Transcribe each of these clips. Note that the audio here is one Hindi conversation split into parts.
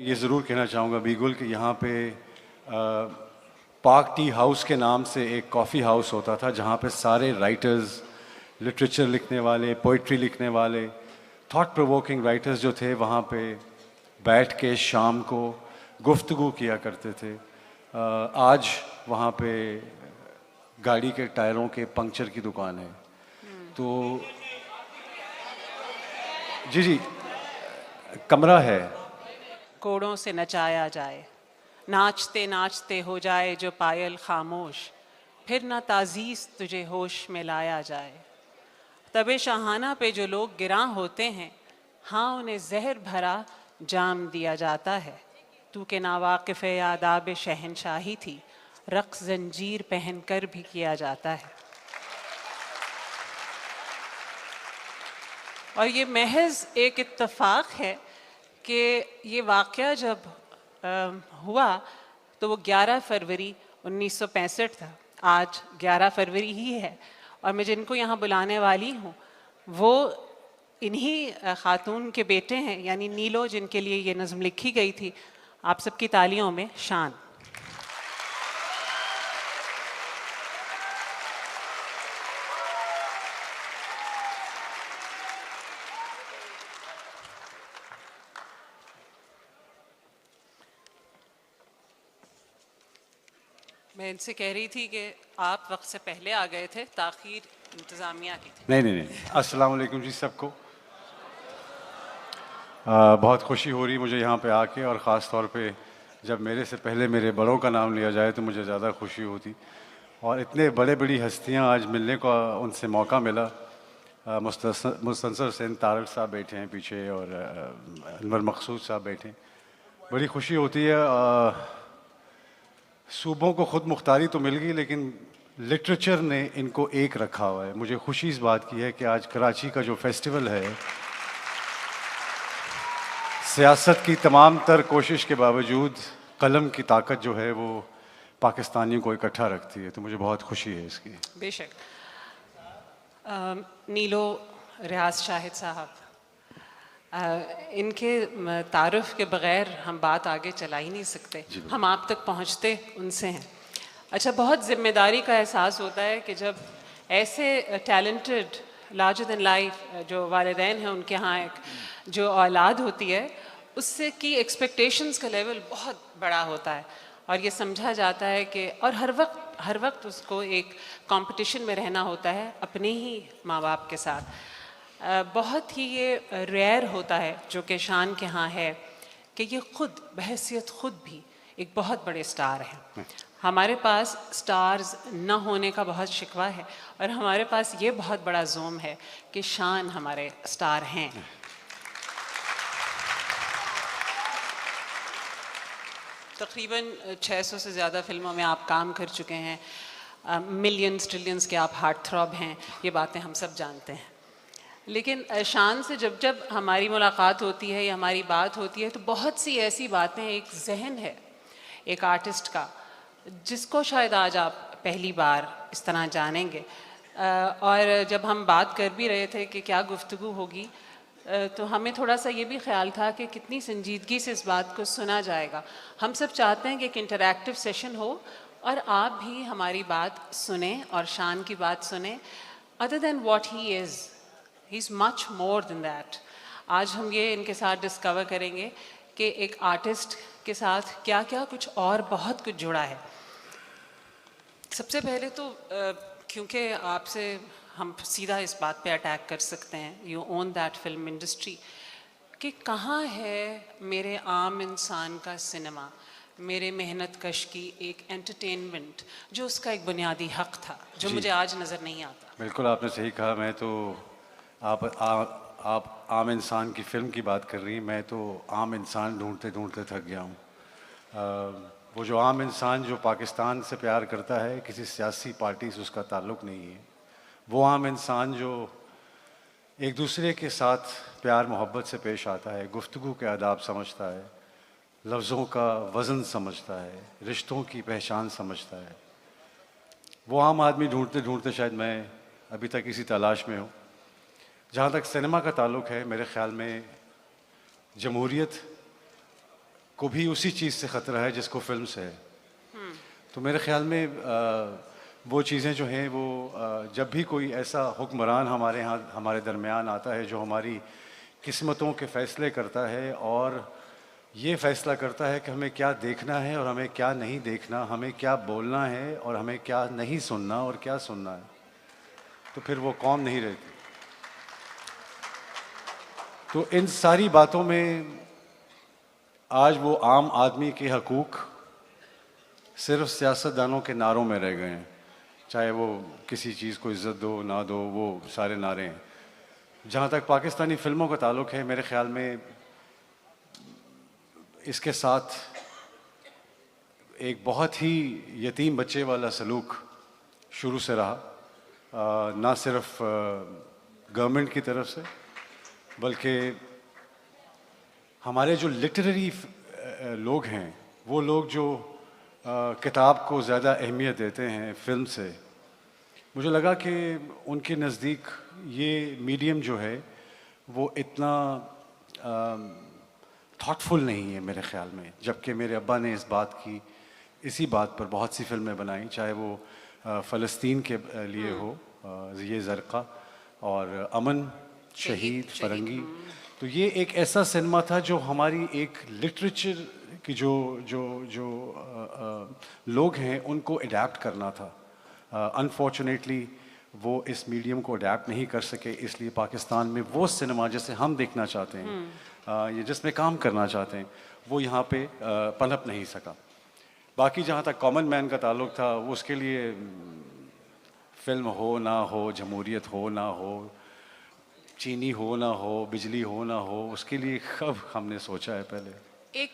ये ज़रूर कहना चाहूँगा बीगुल कि यहाँ पे पार्क टी हाउस के नाम से एक कॉफ़ी हाउस होता था जहाँ पे सारे राइटर्स, लिटरेचर लिखने वाले, पोइट्री लिखने वाले, थॉट प्रोवोकिंग राइटर्स जो थे वहाँ पे बैठ के शाम को गुफ्तगू किया करते थे। आज वहाँ पे गाड़ी के टायरों के पंक्चर की दुकान है। तो जी जी, कमरा है। कोड़ों से नचाया जाए, नाचते नाचते हो जाए जो पायल खामोश, फिर ना ताजीज़ तुझे होश में लाया जाए। तबे शाहाना पे जो लोग गिरां होते हैं, हाँ उन्हें जहर भरा जाम दिया जाता है। तू के नावाकिफ़ आदाब शहनशाही थी, रक्स जंजीर पहन कर भी किया जाता है। और ये महज एक इत्तफाक है कि ये वाक़या जब हुआ तो वो 11 फरवरी 1965 था। आज 11 फरवरी ही है और मैं जिनको यहाँ बुलाने वाली हूँ वो इन्हीं खातून के बेटे हैं, यानी नीलो, जिनके लिए ये नज़्म लिखी गई थी। आप सबकी तालियों में शान। मैं इनसे कह रही थी कि आप वक्त से पहले आ गए थे, ताख़ीर इंतज़ामिया की थी। नहीं, अस्सलाम वालेकुम जी सबको। बहुत खुशी हो रही मुझे यहाँ पे आके, और ख़ास तौर पे जब मेरे से पहले मेरे बड़ों का नाम लिया जाए तो मुझे ज़्यादा खुशी होती। और इतने बड़े बड़ी हस्तियाँ आज मिलने का उनसे मौका मिला। मुस्तनसर सेन तारक साहब बैठे हैं पीछे और अनवर मकसूद साहब बैठे हैं। बड़ी खुशी होती है। सूबों को ख़ुद मुख्तारी तो मिल गई लेकिन लिटरेचर ने इनको एक रखा हुआ है। मुझे खुशी इस बात की है कि आज कराची का जो फेस्टिवल है, सियासत की तमाम तर कोशिश के बावजूद कलम की ताकत जो है वो पाकिस्तानियों को इकट्ठा रखती है। तो मुझे बहुत खुशी है इसकी। बेशक। नीलो रियाज शाहिद साहब, इनके तारुफ के बग़ैर हम बात आगे चला ही नहीं सकते। हम आप तक पहुंचते उनसे हैं। अच्छा, बहुत ज़िम्मेदारी का एहसास होता है कि जब ऐसे टैलेंटेड लार्जर दैन लाइफ जो वालिदैन हैं उनके यहाँ एक जो औलाद होती है उससे की एक्सपेक्टेशंस का लेवल बहुत बड़ा होता है और ये समझा जाता है कि और हर वक्त उसको एक कंपटीशन में रहना होता है अपने ही माँ बाप के साथ। बहुत ही ये रेयर होता है जो कि शान के यहाँ है कि ये ख़ुद बहैसियत ख़ुद भी एक बहुत बड़े स्टार हैं। हमारे पास स्टार्स न होने का बहुत शिकवा है और हमारे पास ये बहुत बड़ा जोम है कि शान हमारे स्टार हैं। तकरीबन 600 से ज़्यादा फ़िल्मों में आप काम कर चुके हैं। मिलियंस ट्रिलियंस के आप हार्ट थ्रॉब हैं, ये बातें हम सब जानते हैं। लेकिन शान से जब जब हमारी मुलाकात होती है या हमारी बात होती है तो बहुत सी ऐसी बातें, एक जहन है एक आर्टिस्ट का जिसको शायद आज आप पहली बार इस तरह जानेंगे। और जब हम बात कर भी रहे थे कि क्या गुफ्तगू होगी तो हमें थोड़ा सा ये भी ख्याल था कि कितनी संजीदगी से इस बात को सुना जाएगा। हम सब चाहते हैं कि एक इंटरैक्टिव सेशन हो और आप भी हमारी बात सुने और शान की बात सुने। Other than what he is, he is much more than that. आज हम ये इनके साथ डिस्कवर करेंगे कि एक आर्टिस्ट के साथ क्या क्या कुछ और बहुत कुछ जुड़ा है। सबसे पहले तो क्योंकि आपसे हम सीधा इस बात पे अटैक कर सकते हैं, you own that film industry, कि कहाँ है मेरे आम इंसान का सिनेमा, मेरे मेहनत कश की एक एंटरटेनमेंट जो उसका एक बुनियादी हक था, जो मुझे आज नज़र नहीं आता। बिल्कुल आपने सही कहा। मैं तो आप आम इंसान की फ़िल्म की बात कर रही हैं, मैं तो आम इंसान ढूंढते ढूंढते थक गया हूँ। वो जो आम इंसान जो पाकिस्तान से प्यार करता है, किसी सियासी पार्टी से उसका ताल्लुक़ नहीं है, वो आम इंसान जो एक दूसरे के साथ प्यार मोहब्बत से पेश आता है, गुफ्तगू के आदाब समझता है, लफ्ज़ों का वज़न समझता है, रिश्तों की पहचान समझता है, वो आम आदमी ढूंढते ढूंढते शायद मैं अभी तक इसी तलाश में हूँ। जहाँ तक सिनेमा का ताल्लुक़ है, मेरे ख़्याल में जमहूरियत को भी उसी चीज़ से ख़तरा है जिसको फिल्म से है। तो मेरे ख्याल में वो चीज़ें जो हैं वो जब भी कोई ऐसा हुक्मरान हमारे यहाँ हमारे दरमियान आता है जो हमारी किस्मतों के फ़ैसले करता है और ये फ़ैसला करता है कि हमें क्या देखना है और हमें क्या नहीं देखना, हमें क्या बोलना है और हमें क्या नहीं सुनना और क्या सुनना है, तो फिर वो कौम नहीं रहती। तो इन सारी बातों में आज वो आम आदमी के हकूक़ सिर्फ सियासतदानों के नारों में रह गए हैं, चाहे वो किसी चीज़ को इज़्ज़त दो ना दो, वो सारे नारे हैं। जहाँ तक पाकिस्तानी फ़िल्मों का ताल्लुक़ है, मेरे ख़्याल में इसके साथ एक बहुत ही यतीम बच्चे वाला सलूक शुरू से रहा, ना सिर्फ गवर्नमेंट की तरफ से बल्कि हमारे जो लिटरेरी लोग हैं, वो लोग जो किताब को ज़्यादा अहमियत देते हैं फ़िल्म से, मुझे लगा कि उनके नज़दीक ये मीडियम जो है वो इतना थॉटफुल नहीं है मेरे ख़्याल में। जबकि मेरे अब्बा ने इसी बात पर बहुत सी फ़िल्में बनाई, चाहे वो फ़लस्तीन के लिए हो, ये ज़रक़ा और अमन, शहीद, फ़रंगी। तो ये एक ऐसा सिनेमा था जो हमारी एक लिटरेचर की जो जो जो लोग हैं उनको अडेप्ट करना था। अनफॉर्चुनेटली वो इस मीडियम को अडेप्ट नहीं कर सके, इसलिए पाकिस्तान में वो सिनेमा जिसे हम देखना चाहते हैं, ये जिसमें काम करना चाहते हैं, वो यहाँ पे पनप नहीं सका। बाकी जहाँ तक कॉमन मैन का ताल्लुक़ था, उसके लिए फ़िल्म हो ना हो, जमहूरियत हो ना हो, चीनी हो ना हो, बिजली हो ना हो, उसके लिए कब हमने सोचा है पहले। एक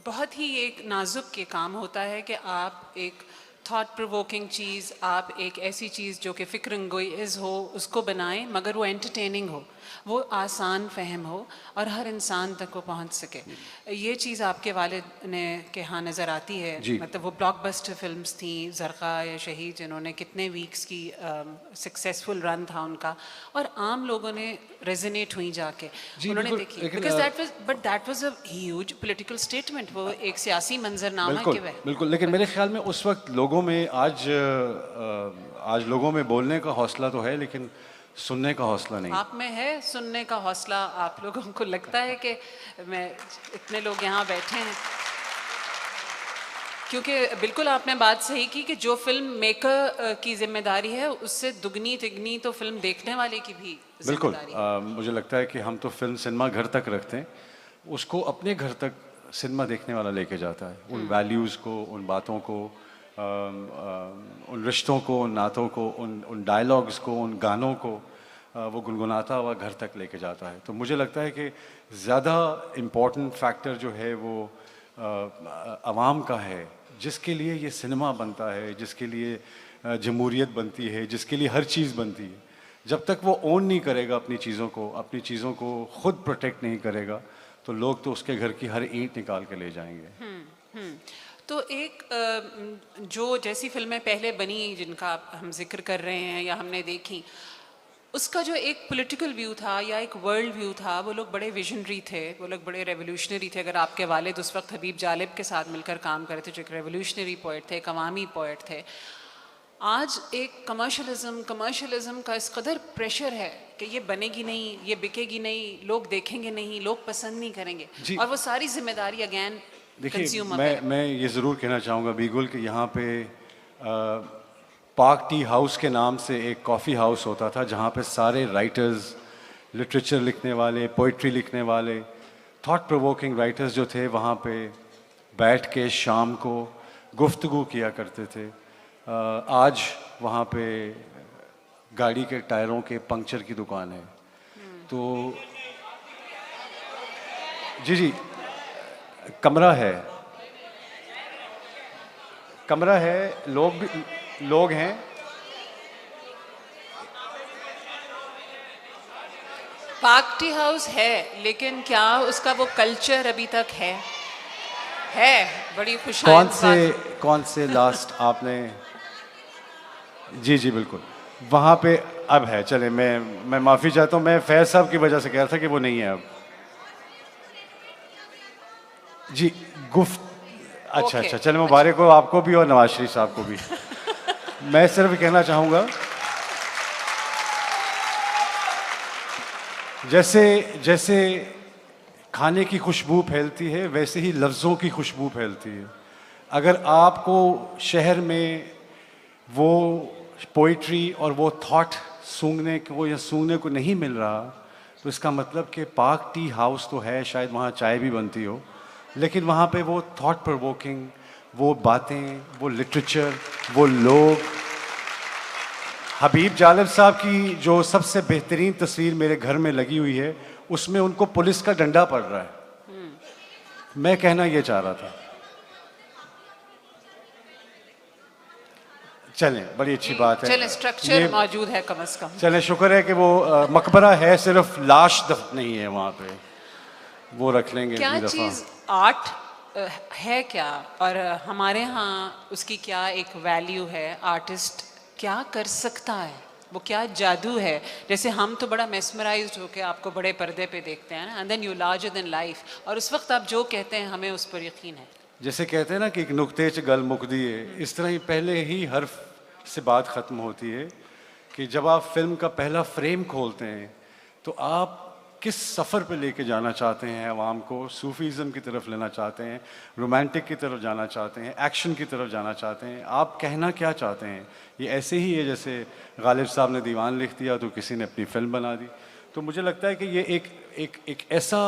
बहुत ही एक नाजुक के काम होता है कि आप एक थॉट प्रोवोकिंग चीज़, आप एक ऐसी चीज़ जो कि फ़िक्रंगेज़ हो उसको बनाएं, मगर वो एंटरटेनिंग हो, वो आसान फ़हम हो और हर इंसान तक वो पहुंच सके। ये चीज़ आपके वालिद ने के यहाँ नज़र आती है। मतलब वो ब्लॉकबस्टर फिल्म्स थी, ज़रक़ा या शहीद, जिन्होंने कितने वीक्स की सक्सेसफुल रन था उनका, और आम लोगों ने रेजोनेट हुई जाके उन्होंने देखी, because that was a huge political statement. वो एक सियासी मंजरनामा के वह बिल्कुल। लेकिन मेरे ख्याल में उस वक्त लोगों में आज लोगों में बोलने का हौसला तो है, लेकिन सुनने का हौसला नहीं। आप में है सुनने का हौसला। आप लोगों को लगता है कि मैं इतने लोग यहाँ बैठे हैं क्योंकि बिल्कुल आपने बात सही की कि जो फिल्म मेकर की जिम्मेदारी है उससे दुगनी तिगनी तो फिल्म देखने वाले की भी बिल्कुल। जिम्मेदारी है। मुझे लगता है कि हम तो फिल्म सिनेमा घर तक रखते हैं, उसको अपने घर तक सिनेमा देखने वाला लेके जाता है, उन वैल्यूज़ को, उन बातों को, उन रिश्तों को, उन नातों को, उन डायलॉग्स को, उन गानों को वो गुनगुनाता हुआ घर तक लेके जाता है। तो मुझे लगता है कि ज़्यादा इम्पोर्टेंट फैक्टर जो है वो आवाम का है, जिसके लिए ये सिनेमा बनता है, जिसके लिए जमहूरियत बनती है, जिसके लिए हर चीज़ बनती है। जब तक वो ओन नहीं करेगा अपनी चीज़ों को खुद प्रोटेक्ट नहीं करेगा, तो लोग तो उसके घर की हर ईंट निकाल के ले जाएंगे। तो एक जो जैसी फिल्में पहले बनी जिनका हम जिक्र कर रहे हैं या हमने देखी, उसका जो एक पॉलिटिकल व्यू था या एक वर्ल्ड व्यू था, वो लोग बड़े विजनरी थे, वो लोग बड़े रेवोल्यूशनरी थे। अगर आपके वालिद उस वक्त हबीब जालिब के साथ मिलकर काम कर रहे थे, जो एक रेवोल्यूशनरी पोइट थे, एक अवामी पोइट थे। आज एक कमर्शलिज्म का इस कदर प्रेशर है कि ये बनेगी नहीं, ये बिकेगी नहीं, लोग देखेंगे नहीं, लोग पसंद नहीं करेंगे, और वो सारी जिम्मेदारी अगेन देखिए, मैं ये ज़रूर कहना चाहूँगा बीगुल कि यहाँ पे पाक टी हाउस के नाम से एक कॉफ़ी हाउस होता था, जहाँ पे सारे राइटर्स, लिटरेचर लिखने वाले, पोइट्री लिखने वाले, थॉट प्रोवोकिंग राइटर्स जो थे, वहाँ पे बैठ के शाम को गुफ्तगू किया करते थे। आज वहाँ पे गाड़ी के टायरों के पंक्चर की दुकान है। तो जी, कमरा है, लोग हैं। पाक टी हाउस है, लेकिन क्या उसका वो कल्चर अभी तक है? बड़ी खुशहाल कौन से लास्ट आपने? जी बिल्कुल, वहाँ पे अब है। चले, मैं माफ़ी चाहता हूँ, मैं फैज साहब की वजह से कह रहा था कि वो नहीं है अब। जी गुफ्त अच्छा ओके, अच्छा, चलो मुबारक हो आपको भी और नवाज शरीफ साहब को भी। मैं सिर्फ कहना चाहूँगा, जैसे जैसे खाने की खुशबू फैलती है वैसे ही लफ्ज़ों की खुशबू फैलती है। अगर आपको शहर में वो पोइट्री और वो थॉट सूंघने को या सूंघने को नहीं मिल रहा, तो इसका मतलब कि पाक टी हाउस तो है, शायद वहाँ चाय भी बनती हो, लेकिन वहाँ पे वो थॉट प्रोवोकिंग, वो बातें, वो लिटरेचर, वो लोग। हबीब जालिब साहब की जो सबसे बेहतरीन तस्वीर मेरे घर में लगी हुई है, उसमें उनको पुलिस का डंडा पड़ रहा है। मैं कहना ये चाह रहा था। चलें, बड़ी अच्छी बात है। चले स्ट्रक्चर मौजूद है कम से कम। चलें, शुक्र है कि वो मकबरा है, सिर्फ लाश नहीं है वहाँ पे, वो रख लेंगे क्या अगली दफ़ा। चीज़ आर्ट है क्या, और हमारे यहाँ उसकी क्या एक वैल्यू है, आर्टिस्ट क्या कर सकता है, वो क्या जादू है? जैसे हम तो बड़ा मेस्मराइज्ड होकर आपको बड़े पर्दे पे देखते हैं ना, and then you larger than life, और उस वक्त आप जो कहते हैं हमें उस पर यकीन है। जैसे कहते हैं ना कि एक नुक्ते च गल मुकदी है, इस तरह ही पहले ही हर्फ से बात ख़त्म होती है कि जब आप फिल्म का पहला फ्रेम खोलते हैं तो आप किस सफ़र पे लेके जाना चाहते हैं आवाम को। सूफीज़म की तरफ लेना चाहते हैं, रोमांटिक की तरफ जाना चाहते हैं, एक्शन की तरफ जाना चाहते हैं, आप कहना क्या चाहते हैं? ये ऐसे ही है जैसे गालिब साहब ने दीवान लिख दिया तो किसी ने अपनी फिल्म बना दी। तो मुझे लगता है कि ये एक ऐसा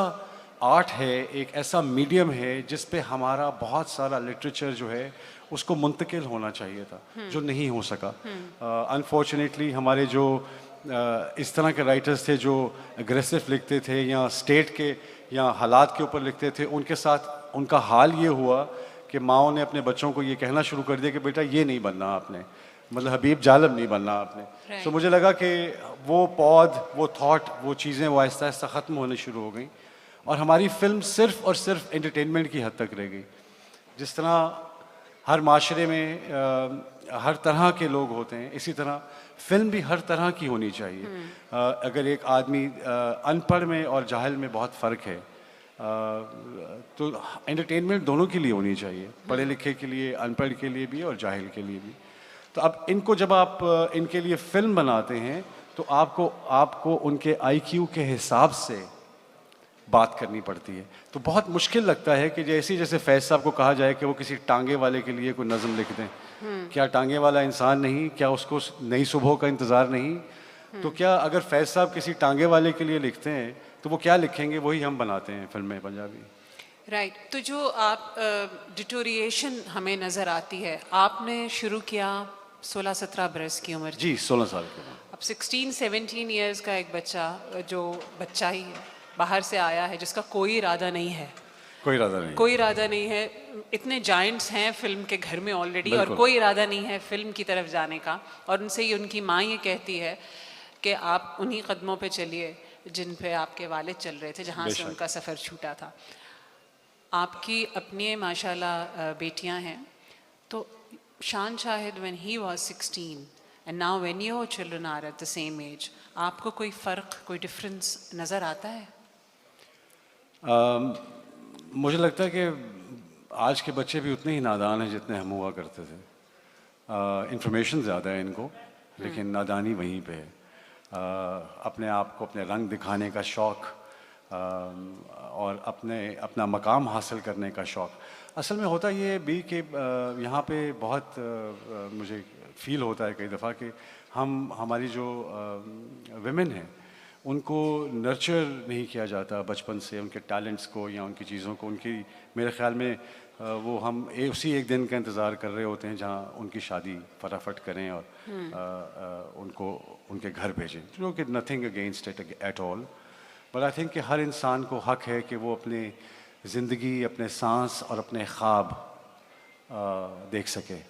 आर्ट है, एक ऐसा मीडियम है जिस पे हमारा बहुत सारा लिटरेचर जो है उसको मुंतकिल होना चाहिए था, जो नहीं हो सका। अनफॉर्चुनेटली हमारे जो इस तरह के राइटर्स थे जो अग्रेसिव लिखते थे या स्टेट के या हालात के ऊपर लिखते थे, उनके साथ उनका हाल ये हुआ कि माओ ने अपने बच्चों को ये कहना शुरू कर दिया कि बेटा ये नहीं बनना आपने, मतलब हबीब जालिब नहीं बनना आपने। तो मुझे लगा कि वो पौध, वो थॉट, वो चीज़ें वो आहिस्ता आहिस्ता ख़त्म होने शुरू हो गई और हमारी फिल्म सिर्फ़ और सिर्फ एंटरटेनमेंट की हद तक रह गई। जिस तरह हर माशरे में हर तरह के लोग होते हैं, इसी तरह फिल्म भी हर तरह की होनी चाहिए। अगर एक आदमी अनपढ़ में और जाहिल में बहुत फ़र्क है, तो एंटरटेनमेंट दोनों के लिए होनी चाहिए, पढ़े लिखे के लिए, अनपढ़ के लिए भी और जाहिल के लिए भी। तो अब इनको जब आप इनके लिए फ़िल्म बनाते हैं तो आपको उनके आईक्यू के हिसाब से बात करनी पड़ती है। तो बहुत मुश्किल लगता है कि जैसे फैज़ साहब को कहा जाए कि वो किसी टांगे वाले के लिए कोई नज़म लिख दें। क्या टांगे वाला इंसान नहीं? क्या उसको नई सुबह का इंतज़ार नहीं? तो क्या अगर फैज़ साहब किसी टांगे वाले के लिए लिखते हैं तो वो क्या लिखेंगे? वही हम बनाते हैं फिल्में पंजाबी। राइट तो जो आप डिटोरिएशन हमें नज़र आती है, आपने शुरू किया 16-17 बरस की उम्र। जी 16 साल के। अब 16-17 ईयर्स का एक बच्चा, जो बच्चा ही है, बाहर से आया है, जिसका कोई इरादा नहीं है, कोई इरादा नहीं, कोई इरादा नहीं है, इतने जायंट्स हैं फिल्म के घर में ऑलरेडी और कोई इरादा नहीं है फिल्म की तरफ जाने का, और उनसे ही उनकी माँ ये कहती है कि आप उन्हीं कदमों पे चलिए जिन पे आपके वालिद चल रहे थे, जहाँ से उनका सफ़र छूटा था। आपकी अपनी माशाल्लाह बेटियां हैं, तो Shaan Shahid when he was 16 and now when your children are at the same age, आपको कोई फ़र्क, कोई डिफरेंस नज़र आता है? मुझे लगता है कि आज के बच्चे भी उतने ही नादान हैं जितने हम हुआ करते थे। इंफॉर्मेशन ज़्यादा है इनको, लेकिन नादानी वहीं पे है। अपने आप को, अपने रंग दिखाने का शौक़ और अपना मकाम हासिल करने का शौक़। असल में होता ये भी कि यहाँ पे बहुत मुझे फ़ील होता है कई दफ़ा कि हमारी जो विमेन हैं उनको नर्चर नहीं किया जाता बचपन से, उनके टैलेंट्स को या उनकी चीज़ों को। उनकी मेरे ख़्याल में वो हम उसी एक दिन का इंतज़ार कर रहे होते हैं जहाँ उनकी शादी फटाफट करें और उनको उनके घर भेजें, जो कि nothing against it at all, but I think कि हर इंसान को हक़ है कि वो अपनी ज़िंदगी, अपने सांस और अपने ख्वाब देख सके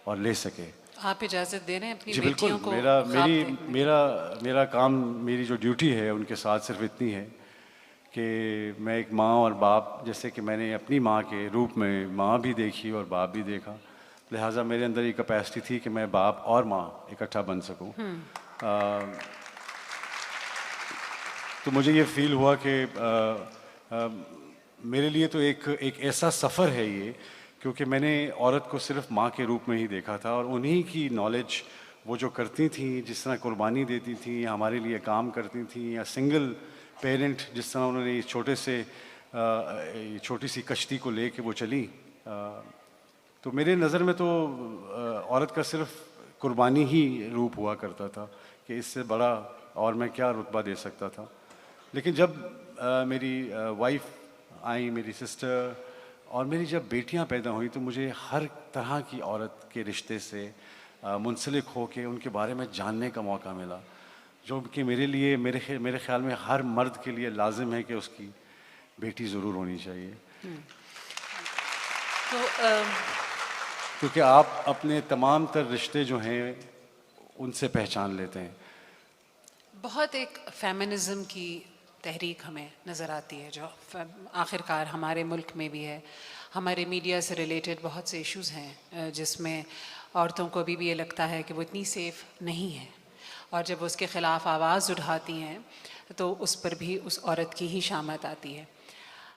और ले सके। आप इजाज़त दे रहे हैं अपनी जी बेटियों बिल्कुल। को? मेरा काम, मेरी जो ड्यूटी है उनके साथ सिर्फ इतनी है कि मैं एक माँ और बाप, जैसे कि मैंने अपनी माँ के रूप में माँ भी देखी और बाप भी देखा, लिहाजा मेरे अंदर ये कैपेसिटी थी कि मैं बाप और माँ इकट्ठा बन सकूँ। तो मुझे ये फ़ील हुआ कि मेरे लिए तो एक ऐसा सफ़र है ये, क्योंकि मैंने औरत को सिर्फ माँ के रूप में ही देखा था, और उन्हीं की नॉलेज, वो जो करती थी, जिस तरह कुर्बानी देती थी, हमारे लिए काम करती थी, या सिंगल पेरेंट जिस तरह उन्होंने इस छोटी सी कश्ती को ले के वो चली, तो मेरे नज़र में तो औरत का सिर्फ कुर्बानी ही रूप हुआ करता था कि इससे बड़ा और मैं क्या रुतबा दे सकता था। लेकिन जब मेरी वाइफ आई, मेरी सिस्टर, और मेरी जब बेटियां पैदा हुई, तो मुझे हर तरह की औरत के रिश्ते से मुंसलिक हो के उनके बारे में जानने का मौका मिला, जो कि मेरे लिए, मेरे ख्याल में हर मर्द के लिए लाजिम है कि उसकी बेटी ज़रूर होनी चाहिए। तो क्योंकि आप अपने तमाम तर रिश्ते जो हैं उनसे पहचान लेते हैं। बहुत एक फेमिनिज़म की तहरीक हमें नज़र आती है, जो आखिरकार हमारे मुल्क में भी है। हमारे मीडिया से रिलेटेड बहुत से इश्यूज़ हैं जिसमें औरतों को अभी भी ये लगता है कि वो इतनी सेफ़ नहीं है, और जब उसके ख़िलाफ़ आवाज़ उठाती हैं तो उस पर भी उस औरत की ही शामत आती है।